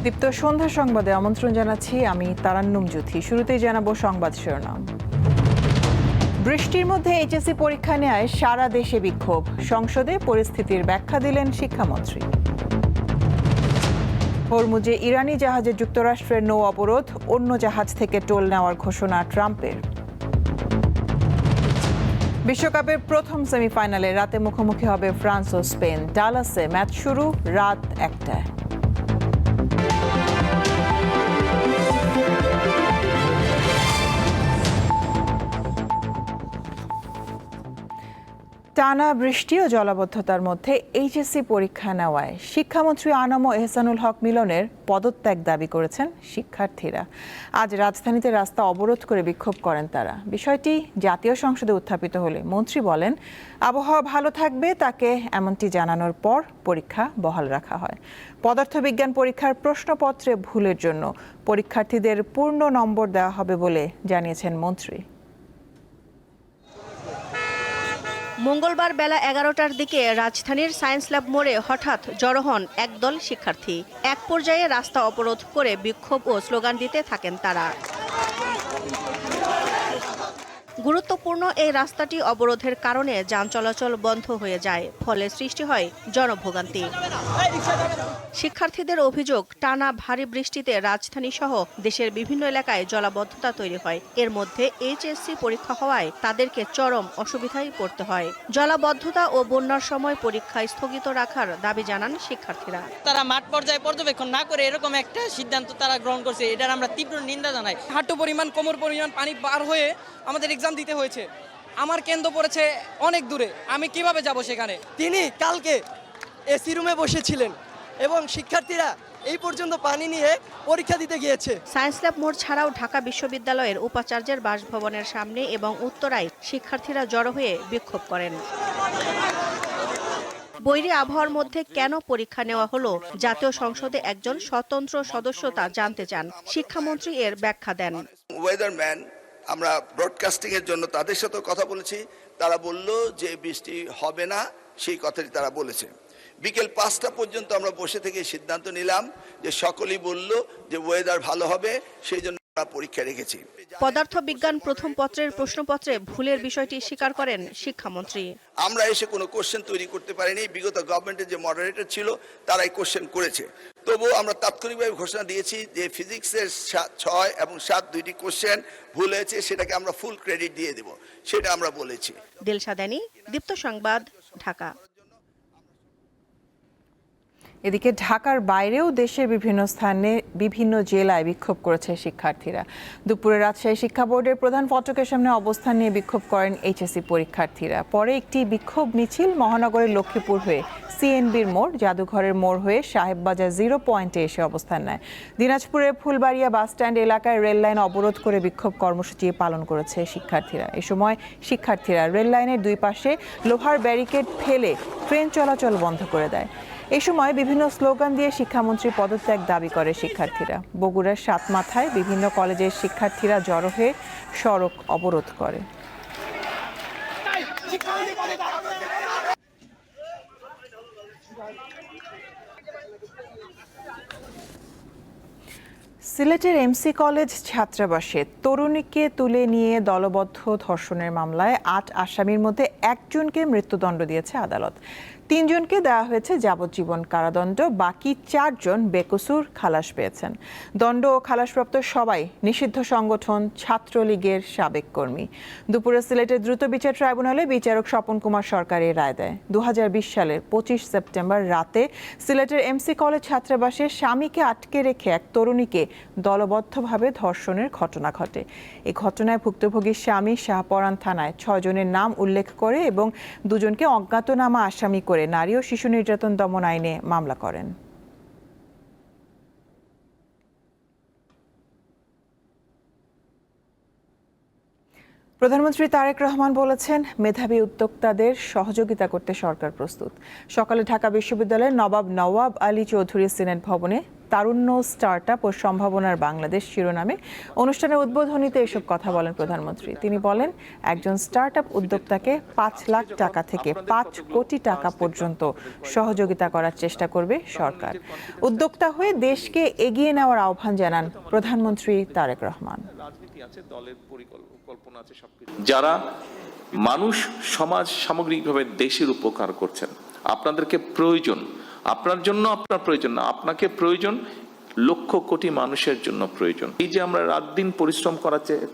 দীপ্ত সন্ধ্যা সংবাদে আমন্ত্রণ জানাচ্ছি আমি তারান্নুম জ্যোতি। শুরুতেই জানাবো সংবাদ শিরোনাম। বৃষ্টির মধ্যে এইচএসসি পরীক্ষা নেয় সারা দেশে বিক্ষোভ। সংসদে পরিস্থিতির ব্যাখ্যা দিলেন শিক্ষামন্ত্রী। হরমুজে ইরানি জাহাজে যুক্তরাষ্ট্রের নৌ অবরোধ, অন্য জাহাজ থেকে টোল নেওয়ার ঘোষণা ট্রাম্পের। বিশ্বকাপের প্রথম সেমিফাইনালে রাতে মুখোমুখি হবে ফ্রান্স ও স্পেন। ডালাসে ম্যাচ শুরু রাত 1টায়। টানা বৃষ্টি ও জলাবদ্ধতার মধ্যে এইচএসসি পরীক্ষা নেওয়ায় শিক্ষামন্ত্রী আনাম ও এহসানুল হক মিলনের পদত্যাগ দাবি করেছেন শিক্ষার্থীরা। আজ রাজধানীতে রাস্তা অবরোধ করে বিক্ষোভ করেন তারা। বিষয়টি জাতীয় সংসদে উত্থাপিত হলে মন্ত্রী বলেন, আবহাওয়া ভালো থাকবে তাকে এমনটি জানানোর পর পরীক্ষা বহাল রাখা হয়। পদার্থবিজ্ঞান পরীক্ষার প্রশ্নপত্রে ভুলের জন্য পরীক্ষার্থীদের পূর্ণ নম্বর দেওয়া হবে বলে জানিয়েছেন মন্ত্রী। মঙ্গলবার বেলা 11টার দিকে রাজধানীর সায়েন্স ল্যাব মোড়ে হঠাৎ জড়ো হন একদল শিক্ষার্থী। এক পর্যায়ে রাস্তা অবরোধ করে বিক্ষোভ ও স্লোগান দিতে থাকেন তারা। গুরুত্বপূর্ণ এই রাস্তাটি অবরোধের কারণে যান চলাচল বন্ধ হয়ে যায়, ফলে সৃষ্টি হয় জনভোগান্তি। শিক্ষার্থীদের অভিযোগ, টানা ভারী বৃষ্টিতে রাজধানী সহ দেশের বিভিন্ন এলাকায় জলাবদ্ধতা তৈরি হয়। এর মধ্যে এইচএসসি পরীক্ষা হওয়ায় তাদেরকে চরম অসুবিধায় পড়তে হয়। জলাবদ্ধতা ও বন্যার সময় পরীক্ষা স্থগিত রাখার দাবি জানান শিক্ষার্থীরা। তারা মাঠ পর্যায়ে পর্যবেক্ষণ না করে এরকম একটা সিদ্ধান্ত তারা গ্রহণ করছে, এটার আমরা তীব্র নিন্দা জানাই। হাঁটু পরিমাণ কোমর পরিমাণ পানি পার হয়ে আমাদের এক্সাম দিতে হয়েছে। আমার কেন্দ্র পড়েছে অনেক দূরে, আমি কিভাবে যাব সেখানে? তিনি কালকে এসি রুমে বসেছিলেন এবং শিক্ষার্থীরা এই পর্যন্ত পানি নিয়ে পরীক্ষা দিতে গিয়েছে। সায়েন্স ল্যাব মোড় ছাড়াও ঢাকা বিশ্ববিদ্যালয়ের উপাচার্যের বাসভবনের সামনে এবং উত্তরায় শিক্ষার্থীরা জড়ো হয়ে বিক্ষোভ করেন। বৈরী আবহাওয়ার মধ্যে কেন পরীক্ষা নেওয়া হলো, জাতীয় সংসদে একজন স্বতন্ত্র সদস্য তা জানতে চান। শিক্ষামন্ত্রী এর ব্যাখ্যা দেন। ওয়েদারম্যান, আমরা ব্রডকাস্টিং এর জন্য তাদের সাথে কথা বলেছি, তারা বলল যে বৃষ্টি হবে না, সেই কথাটি তারা বলেছে। বিকেল 5টা পর্যন্ত আমরা বসে থেকে সিদ্ধান্ত নিলাম যে সকলেই বলল যে ওয়েদার ভালো হবে, সেই জন্য আমরা পরীক্ষা রেখেছি। পদার্থবিজ্ঞান প্রথম পত্রের প্রশ্নপত্রে ভুলের বিষয়টি স্বীকার করেন শিক্ষামন্ত্রী। আমরা এসে কোনো কোশ্চেন তৈরি করতে পারিনি, বিগত গভর্নমেন্টের যে মডারেটর ছিল তারাই কোশ্চেন করেছে। তবুও আমরা তাৎক্ষণিকভাবে ঘোষণা দিয়েছি যে ফিজিক্সের 6 এবং 7 দুইটি কোশ্চেন ভুল হয়েছে, সেটাকে আমরা ফুল ক্রেডিট দিয়ে দেব, সেটা আমরা বলেছি। দিলশাদানি, দীপ্ত সংবাদ, ঢাকা। এদিকে ঢাকার বাইরেও দেশের বিভিন্ন স্থানে বিভিন্ন জেলায় বিক্ষোভ করেছে শিক্ষার্থীরা। দুপুরে রাজশাহী শিক্ষা বোর্ডের প্রধান ফটকের সামনে অবস্থান নিয়ে বিক্ষোভ করেন এইচএসসি পরীক্ষার্থীরা। পরে একটি বিক্ষোভ মিছিল মহানগরের লক্ষ্মীপুর হয়ে সিএনবির মোড়, জাদুঘরের মোড় হয়ে সাহেববাজার 0 পয়েন্টে এসে অবস্থান নেয়। দিনাজপুরের ফুলবাড়িয়া বাসস্ট্যান্ড এলাকায় রেল লাইন অবরোধ করে বিক্ষোভ কর্মসূচি পালন করেছে শিক্ষার্থীরা। এ সময় শিক্ষার্থীরা রেল লাইনের দুই পাশে লোহার ব্যারিকেড ফেলে ট্রেন চলাচল বন্ধ করে দেয়। এই সময় বিভিন্ন স্লোগান দিয়ে শিক্ষামন্ত্রী পদত্যাগ দাবি করে শিক্ষার্থীরা। বগুড়ার সাতমাথায় বিভিন্ন কলেজের শিক্ষার্থীরা জড়ো হয়ে সড়ক অবরোধ করে। সিলেটের এমসি কলেজ ছাত্রাবাসে তরুণীকে তুলে নিয়ে দলবদ্ধ ধর্ষণের মামলায় 8 আসামির মধ্যে একজনকে মৃত্যুদণ্ড দিয়েছে আদালত। 3 জনকে দেওয়া হয়েছে যাবজ্জীবন কারাদণ্ড, বাকি 4 জন বেকসুর খালাস পেয়েছেন। দণ্ড ও খালাসপ্রাপ্ত সবাই নিষিদ্ধ সংগঠন ছাত্রলীগের সাবেক কর্মী। দুপুরে সিলেটের দ্রুত বিচার ট্রাইব্যুনালে বিচারক স্বপন কুমার সরকার এই রায় দেয়। 2020 সালের 25 সেপ্টেম্বর রাতে সিলেটের এমসি কলেজ ছাত্রাবাসে স্বামীকে আটকে রেখে এক তরুণীকে দলবদ্ধভাবে ধর্ষণের ঘটনা ঘটে। এই ঘটনায় ভুক্তভোগীর স্বামী শাহপরান থানায় 6 জনের নাম উল্লেখ করে এবং 2 জনকে অজ্ঞাতনামা আসামি করে নারী ও শিশু নির্যাতন দমন আইনে মামলা করেন। প্রধানমন্ত্রী তারেক রহমান বলেছেন, মেধাবী উদ্যোক্তাদের সহযোগিতা করতে সরকার প্রস্তুত। সকালে ঢাকা বিশ্ববিদ্যালয়ের নবাব নওয়াব আলী চৌধুরী সিনেট ভবনে তারুণ্য স্টার্টআপ ও সম্ভাবনার বাংলাদেশ শিরোনামে অনুষ্ঠানের উদ্বোধনীতে এসব কথা বলেন প্রধানমন্ত্রী। তিনি বলেন, একজন স্টার্টআপ উদ্যোক্তাকে ৫ লাখ টাকা থেকে ৫ কোটি টাকা পর্যন্ত সহযোগিতা করার চেষ্টা করবে সরকার। উদ্যোক্তা হয়ে দেশকে এগিয়ে নেওয়ার আহ্বান জানান প্রধানমন্ত্রী তারেক রহমান। যারা মানুষ, সমাজ, সামগ্রিকভাবে দেশের উপকার করছেন, আপনাদেরকে প্রয়োজন, আপনার জন্য আপনার প্রয়োজন না, আপনাকে প্রয়োজন লক্ষ কোটি মানুষের জন্য প্রয়োজন। এই যে আমরা রাত দিন পরিশ্রম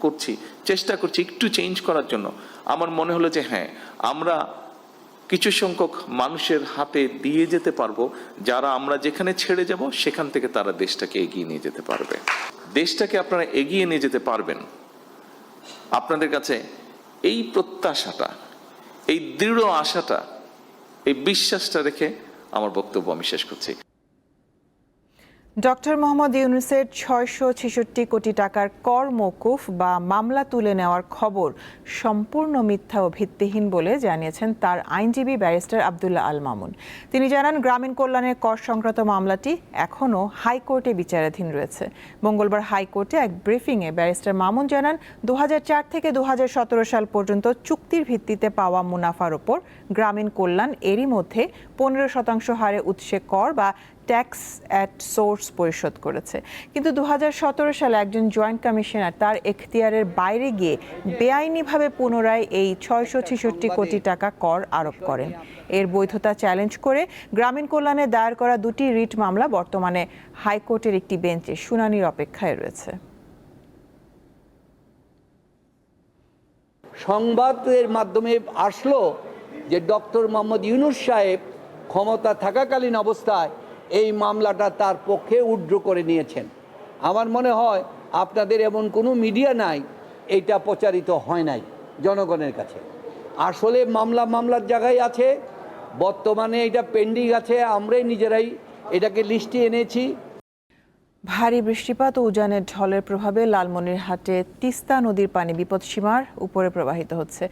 করছি, চেষ্টা করছি একটু চেঞ্জ করার জন্য, আমার মনে হলো যে হ্যাঁ, আমরা কিছু সংখ্যক মানুষের হাতে দিয়ে যেতে পারবো, যারা আমরা যেখানে ছেড়ে যাব সেখান থেকে তারা দেশটাকে এগিয়ে নিয়ে যেতে পারবে। দেশটাকে আপনারা এগিয়ে নিয়ে যেতে পারবেন, আপনাদের কাছে এই প্রত্যাশাটা, এই দৃঢ় আশাটা, এই বিশ্বাসটা রেখে আমার বক্তব্য আমি শেষ করছি। ডক্টর মোহাম্মদ ইউনূসের ৬৬৬ কোটি টাকার কর মওকুফ বা মামলা তুলে নেওয়ার খবর সম্পূর্ণ মিথ্যা ও ভিত্তিহীন বলে জানিয়েছেন তার আইনজীবী ব্যারিস্টার আব্দুল্লাহ আল মামুন। তিনি জানান, গ্রামীণ কল্যাণের কর সংক্রান্ত মামলাটি এখনও হাইকোর্টে বিচারাধীন রয়েছে। মঙ্গলবার হাইকোর্টে এক ব্রিফিংয়ে ব্যারিস্টার মামুন জানান, ২০০৪ থেকে ২০১৭ সাল পর্যন্ত চুক্তির ভিত্তিতে পাওয়া মুনাফার ওপর গ্রামীণ কল্যাণ এরই মধ্যে ১৫% হারে উৎসে কর বা ট্যাক্স অ্যাট সোর্স পরিশোধ করেছে। কিন্তু ২০১৭ সালে একজন জয়েন্ট কমিশনার তার এখতিয়ারের বাইরে গিয়ে বেআইনিভাবে পুনরায় এই ৬৬৬ কোটি টাকা কর আরোপ করেন। এর বৈধতা চ্যালেঞ্জ করে গ্রামীণ কল্যাণে দায়ের করা ২টি রিট মামলা বর্তমানে হাইকোর্টের একটি বেঞ্চে শুনানির অপেক্ষায় রয়েছে। সংবাদের মাধ্যমে আসলো যে ডক্টর মোহাম্মদ ইউনূস সাহেব ক্ষমতা থাকাকালীন অবস্থায় এই মামলাটা তার পক্ষে উইথড্র করে নিয়েছেন। আমার মনে হয় আপনাদের এমন কোনো মিডিয়া নাই এইটা প্রচারিত হয় নাই জনগণের কাছে। আসলে মামলার জায়গায় আছে, বর্তমানে এটা পেন্ডিং আছে, আমরাই নিজেরাই এটাকে লিস্টে এনেছি। ভারী বৃষ্টিপাত ও উজানের ঢলের প্রভাবে লালমনিরহাটে তিস্তা নদীর পানি বিপদসীমার উপরে প্রবাহিত হচ্ছে।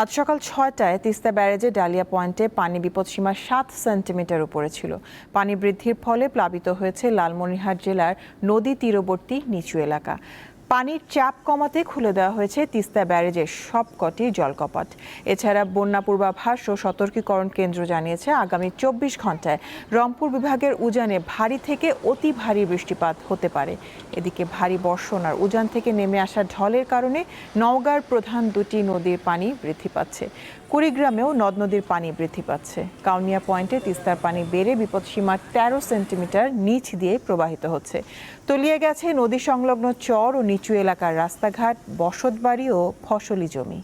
আজ সকাল ৬টায় তিস্তা ব্যারেজে ডালিয়া পয়েন্টে পানি বিপদসীমার ৭ সেন্টিমিটার উপরে ছিল। পানি বৃদ্ধির ফলে প্লাবিত হয়েছে লালমনিরহাট জেলার নদী তীরবর্তী নিচু এলাকা। পানির চাপ কমাতে খুলে দেওয়া হয়েছে তিস্তা ব্যারেজের সবকটি জলকপাট। এছাড়া বন্যা পূর্বাভাস ও সতর্কীকরণ কেন্দ্র জানিয়েছে, আগামী ২৪ ঘন্টায় রংপুর বিভাগের উজানে ভারী থেকে অতি ভারী বৃষ্টিপাত হতে পারে। এদিকে ভারী বর্ষণ আর উজান থেকে নেমে আসা ঢলের কারণে নওগাঁর প্রধান দুটি নদীর পানি বৃদ্ধি পাচ্ছে। কুড়িগ্রামেও নদ নদীর পানি বৃদ্ধি পাচ্ছে। কাউনিয়া পয়েন্টে তিস্তার পানি বেড়ে বিপদসীমার ১৩ সেন্টিমিটার নিচ দিয়ে প্রবাহিত হচ্ছে। তলিয়ে গেছে নদী সংলগ্ন চর ও নিচু এলাকার রাস্তাঘাট, বসতবাড়ি ও ফসলি জমি।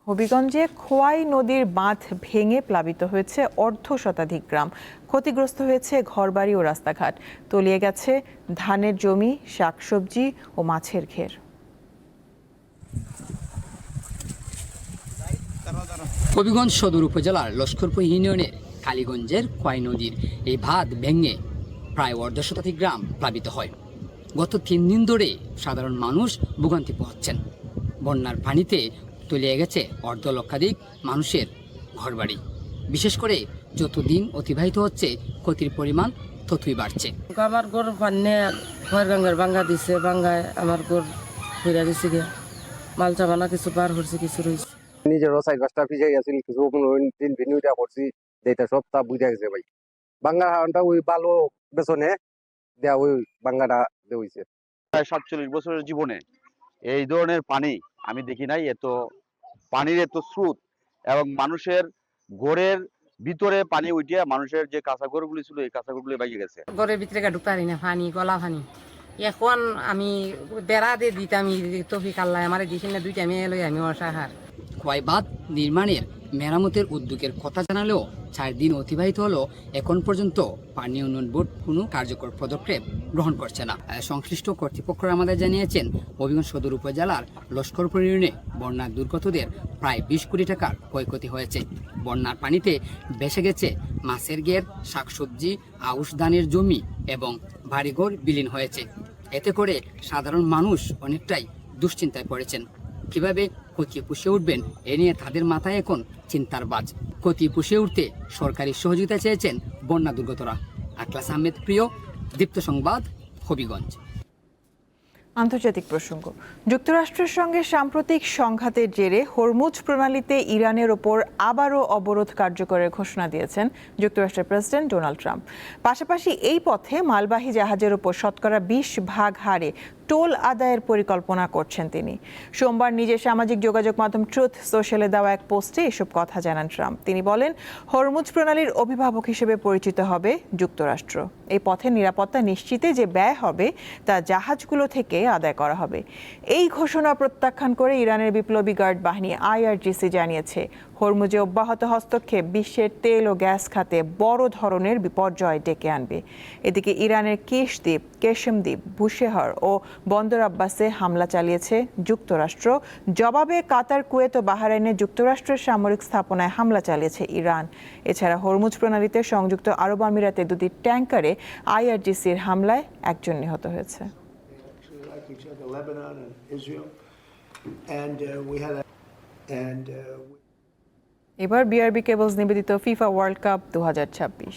হবিগঞ্জে খোয়াই নদীর বাঁধ ভেঙে প্লাবিত হয়েছে অর্ধশতাধিক গ্রাম। ক্ষতিগ্রস্ত হয়েছে ঘরবাড়ি ও রাস্তাঘাট। তলিয়ে গেছে ধানের জমি, শাকসবজি ও মাছের ঘের। হবিগঞ্জ সদর উপজেলার লস্করপুর ইউনিয়নের কালীগঞ্জের খোয়াই নদীর এই বাঁধ ভেঙে প্রায় অর্ধশতাধিক গ্রাম প্লাবিত হয়। গত ৩ দিন ধরে সাধারণ মানুষ ভোগান্তি পোহাচ্ছেন। বন্যার পানিতে তলিয়ে গেছে অর্ধ লক্ষাধিক মানুষের ঘরবাড়ি। বিশেষ করে যত দিন অতিবাহিত হচ্ছে ক্ষতির পরিমাণ ততই বাড়ছে। আমার গরু পান্নে ঘর গাঙ্গার বাঙ্গা দিছে, বাঙ্গায় আমার গরু ফিরে দিছে গিয়া মালচা বানা কিছু পার করছে, কিছু রয়েছে। নিজেরও ৪-৫টা ভিজে গেছিল, কিছু দিন ভিনুটা করছি, যেটা সব তা বুঝে গেছে ভাই। বাঙ্গা হাওনটা ওই বালো বেসনে দেয়া, ওই বাঙ্গাটা হইছে। ৪৭ বছরের জীবনে এই ধরনের পানি আমি দেখি নাই, এত পানির এত স্রোত এবং মানুষের ঘরের ভিতরে পানি উঠিয়া মানুষের যে কাঁচা ঘরগুলি ছিল এই কাঁচা ঘরগুলি বাইরে গেছে। ঘরের ভিতরে ঢুকতে পারি না, পানি গলা পানি। এখন আমি বেড়া দিয়ে দিতাম তফিক আল্লাহ আমার দিয়েছিল না, 2টা মেয়ে লই আমি অসাহার। খোয়াই বাঁধ নির্মাণের মেরামতের উদ্যোগের কথা জানালেও 4 দিন অতিবাহিত হলো এখন পর্যন্ত পানি উন্নয়ন বোর্ড কোনো কার্যকর পদক্ষেপ গ্রহণ করছে না। সংশ্লিষ্ট কর্তৃপক্ষরা আমাদের জানিয়েছেন, হবিগঞ্জ সদর উপজেলার লস্করপুর ইউনিয়নে বন্যার দুর্গতদের প্রায় 20 কোটি টাকার ক্ষয়ক্ষতি হয়েছে। বন্যার পানিতে ভেসে গেছে মাছের ঘের, শাকসবজি, আউশ ধানের জমি এবং বাড়িঘর বিলীন হয়েছে। এতে করে সাধারণ মানুষ অনেকটাই দুশ্চিন্তায় পড়েছেন। কিভাবে ক্ষতি পুষিয়ে উঠবেন এ নিয়ে তাদের মাথায় এখন চিন্তার বাজ। ক্ষতি পুষিয়ে উঠতে সরকারি সহযোগিতা চেয়েছেন বন্যা দুর্গতরা। আকলাস আহমেদ প্রিয়, দীপ্ত সংবাদ, হবিগঞ্জ। আন্তর্জাতিক প্রসঙ্গ। যুক্তরাষ্ট্রের সঙ্গে সাম্প্রতিক সংঘাতের জেরে হরমুজ প্রণালীতে ইরানের ওপর আবারও অবরোধ কার্যকরের ঘোষণা দিয়েছেন যুক্তরাষ্ট্রের প্রেসিডেন্ট ডোনাল্ড ট্রাম্প। পাশাপাশি এই পথে মালবাহী জাহাজের ওপর শতকরা 20% হারে টোল আদায়ের পরিকল্পনা করছেন তিনি। সোমবার নিজের সামাজিক যোগাযোগ মাধ্যম ট্রুথ সোশ্যালে দেওয়া এক পোস্টে এসব কথা জানান ট্রাম্প। তিনি বলেন, হরমুজ প্রণালীর অভিভাবক হিসেবে পরিচিত হবে যুক্তরাষ্ট্র। এই পথের নিরাপত্তা নিশ্চিতে যে ব্যয় হবে তা জাহাজগুলো থেকে আদায় করা হবে। এই ঘোষণা প্রত্যাখ্যান করে ইরানের বিপ্লবী গার্ড বাহিনী IRGC জানিয়েছে, হরমুজে অব্যাহত হস্তক্ষেপ বিশ্বের তেল ও গ্যাস খাতে বড় ধরনের বিপর্যয় ডেকে আনবে। এদিকে ইরানের কিশ দ্বীপ, কেশম দ্বীপ, বুশেহর ও বন্দর আব্বাসে হামলা চালিয়েছে যুক্তরাষ্ট্র। জবাবে কাতার, কুয়েত ও বাহরাইনে যুক্তরাষ্ট্রের সামরিক স্থাপনায় হামলা চালিয়েছে ইরান। এছাড়া হরমুজ প্রণালীতে সংযুক্ত আরব আমিরাতে 2টি ট্যাঙ্কারে IRGCর হামলায় একজন নিহত হয়েছে। এবার BRB কেবলস নিবেদিত ফিফা ওয়ার্ল্ড কাপ 2026।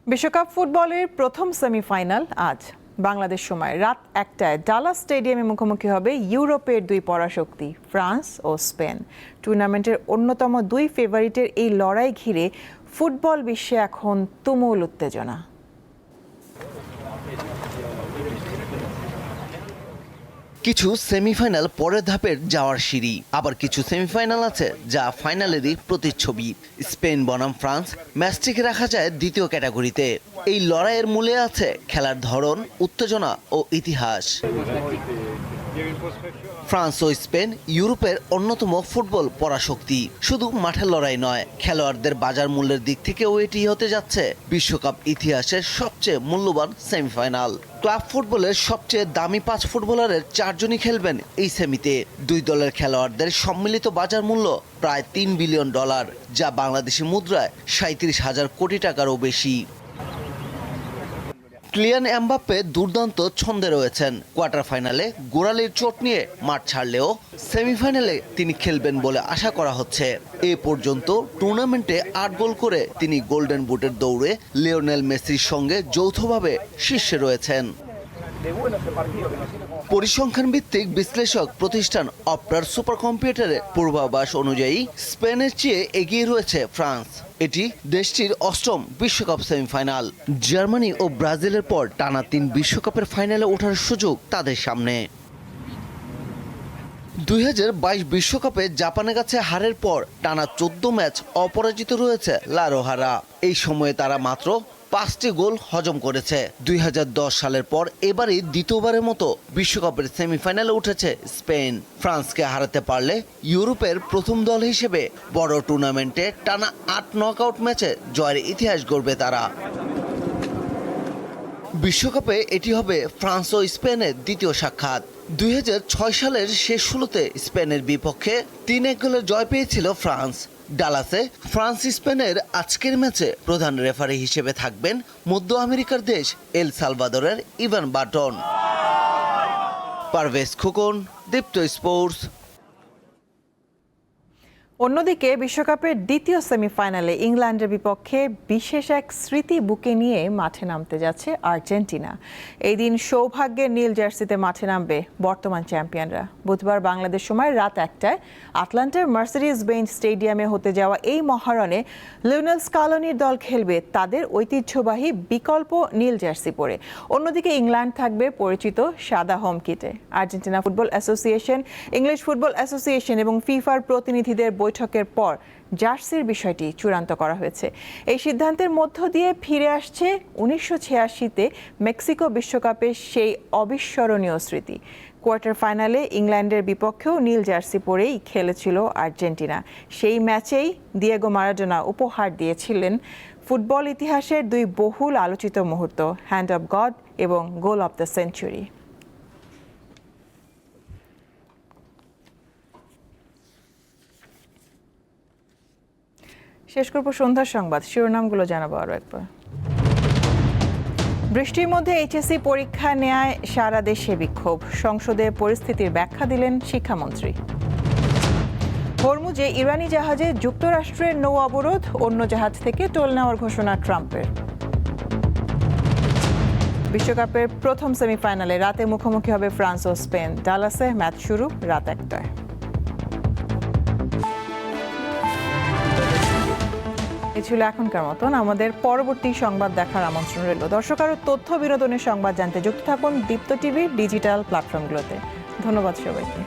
বিশ্বকাপ ফুটবলের প্রথম সেমিফাইনাল আজ। বাংলাদেশ সময় রাত 1টায় ডালাস স্টেডিয়ামে মুখোমুখি হবে ইউরোপের দুই পরাশক্তি ফ্রান্স ও স্পেন। টুর্নামেন্টের অন্যতম দুই ফেভারিটের এই লড়াই ঘিরে ফুটবল বিশ্বে এখন তুমুল উত্তেজনা। কিছু সেমিফাইনাল পরের ধাপের যাওয়ার সিঁড়ি, আবার কিছু সেমিফাইনাল আছে যা ফাইনালেরই প্রতিচ্ছবি। স্পেন বনাম ফ্রান্স ম্যাচটিকে রাখা যায় দ্বিতীয় ক্যাটাগরিতে। এই লড়াইয়ের মূলে আছে খেলার ধরন, উত্তেজনা ও ইতিহাস। ফ্রান্স ও স্পেন ইউরোপের অন্যতম ফুটবল পরাশক্তি। শুধু মাঠের লড়াই নয়, খেলোয়াড়দের বাজার মূল্যের দিক থেকেও এটি হতে যাচ্ছে বিশ্বকাপ ইতিহাসের সবচেয়ে মূল্যবান সেমিফাইনাল। ক্লাব ফুটবলের সবচেয়ে দামি 5 ফুটবলারের 4 জনই খেলবেন এই সেমিতে। দুই দলের খেলোয়াড়দের সম্মিলিত বাজার মূল্য প্রায় $3 বিলিয়ন, যা বাংলাদেশি মুদ্রায় 37,000 কোটি টাকারও বেশি। কিলিয়ান এমবাপ্পে দুর্দান্ত ছন্দে রয়েছেন। কোয়ার্টার ফাইনালে গোড়ালির চোট নিয়ে মাঠ ছাড়লেও সেমিফাইনালে তিনি খেলবেন বলে আশা করা হচ্ছে। এ পর্যন্ত টুর্নামেন্টে 8 গোল করে তিনি গোল্ডেন বুটের দৌড়ে লিওনেল মেসির সঙ্গে যৌথভাবে শীর্ষে রয়েছেন। পরিসংখ্যান ভিত্তিক বিশ্লেষক প্রতিষ্ঠান অপটার সুপার কম্পিউটারের পূর্বাভাস অনুযায়ী স্পেনের চেয়ে এগিয়ে রয়েছে ফ্রান্স। এটি দেশটির 8ম বিশ্বকাপ সেমিফাইনাল। জার্মানি ও ব্রাজিলের পর টানা 3 বিশ্বকাপের ফাইনালে ওঠার সুযোগ তাদের সামনে। 2022 বিশ্বকাপে জাপানের কাছে হারের পর টানা 14 ম্যাচ অপরাজিত রয়েছে লা রোহারা। এই সময়ে তারা মাত্র 5টি গোল হজম করেছে। 2010 সালের পর এবারই দ্বিতীয়বারের মতো বিশ্বকাপের সেমিফাইনালে উঠেছে স্পেন। ফ্রান্সকে হারাতে পারলে ইউরোপের প্রথম দল হিসেবে বড় টুর্নামেন্টে টানা 8 নকআউট ম্যাচে জয়ের ইতিহাস গড়বে তারা। বিশ্বকাপে এটি হবে ফ্রান্স ও স্পেনের দ্বিতীয় সাক্ষাৎ। 2006 সালের শেষ ষোলোতে স্পেনের বিপক্ষে 3-1 গোলের জয় পেয়েছিল ফ্রান্স। ডালাসে ফ্রান্স স্পেনের আজকের ম্যাচে প্রধান রেফারি হিসেবে থাকবেন মধ্য আমেরিকার দেশ এল সালভাদরের ইভান বাটন। পারভেজ খোকন, দীপ্ত স্পোর্টস। অন্যদিকে বিশ্বকাপের দ্বিতীয় সেমিফাইনালে ইংল্যান্ডের বিপক্ষে বিশেষ এক স্মৃতি বুকে নিয়ে মাঠে নামতে যাচ্ছে আর্জেন্টিনা। এই দিন সৌভাগ্যের নীল জার্সিতে মাঠে নামবে বর্তমান চ্যাম্পিয়নরা। বুধবার বাংলাদেশ সময় রাত 1টায় আটলান্টার মার্সিডিজ বেঞ্জ স্টেডিয়ামে হতে যাওয়া এই মহারণে লিওনেল স্কালোনির দল খেলবে তাদের ঐতিহ্যবাহী বিকল্প নীল জার্সি পরে। অন্যদিকে ইংল্যান্ড থাকবে পরিচিত সাদা হোম কিটে। Argentina football association, English football association এবং ফিফার প্রতিনিধিদের বৈঠকের পর জার্সির বিষয়টি চূড়ান্ত করা হয়েছে। এই সিদ্ধান্তের মধ্য দিয়ে ফিরে আসছে 1986-তে মেক্সিকো বিশ্বকাপের সেই অবিস্মরণীয় স্মৃতি। কোয়ার্টার ফাইনালে ইংল্যান্ডের বিপক্ষেও নীল জার্সি পরেই খেলেছিল আর্জেন্টিনা। সেই ম্যাচেই দিয়েগো মারাডোনা উপহার দিয়েছিলেন ফুটবল ইতিহাসের দুই বহুল আলোচিত মুহূর্ত, হ্যান্ড অফ গড এবং গোল অফ দ্য সেঞ্চুরি। শেষ করব সন্ধ্যার সংবাদ, শিরোনামগুলো জানাবো আরও একবার। বৃষ্টির মধ্যে এইচএসসি পরীক্ষা নেয় সারা দেশে বিক্ষোভ, সংসদে পরিস্থিতির ব্যাখ্যা দিলেন শিক্ষামন্ত্রী। হরমুজে ইরানি জাহাজে যুক্তরাষ্ট্রের নৌ অবরোধ, অন্য জাহাজ থেকে টোল নেওয়ার ঘোষণা ট্রাম্পের। বিশ্বকাপের প্রথম সেমিফাইনালে রাতে মুখোমুখি হবে ফ্রান্স ও স্পেন। ডালাসে ম্যাচ শুরু রাত 1টায়। এই ছিল এখনকার মতন। আমাদের পরবর্তী সংবাদ দেখার আমন্ত্রণ রইল। দর্শক, আরও তথ্য বিনোদনের সংবাদ জানতে যুক্ত থাকুন দীপ্ত টিভির ডিজিটাল প্ল্যাটফর্মগুলোতে। ধন্যবাদ সবাইকে।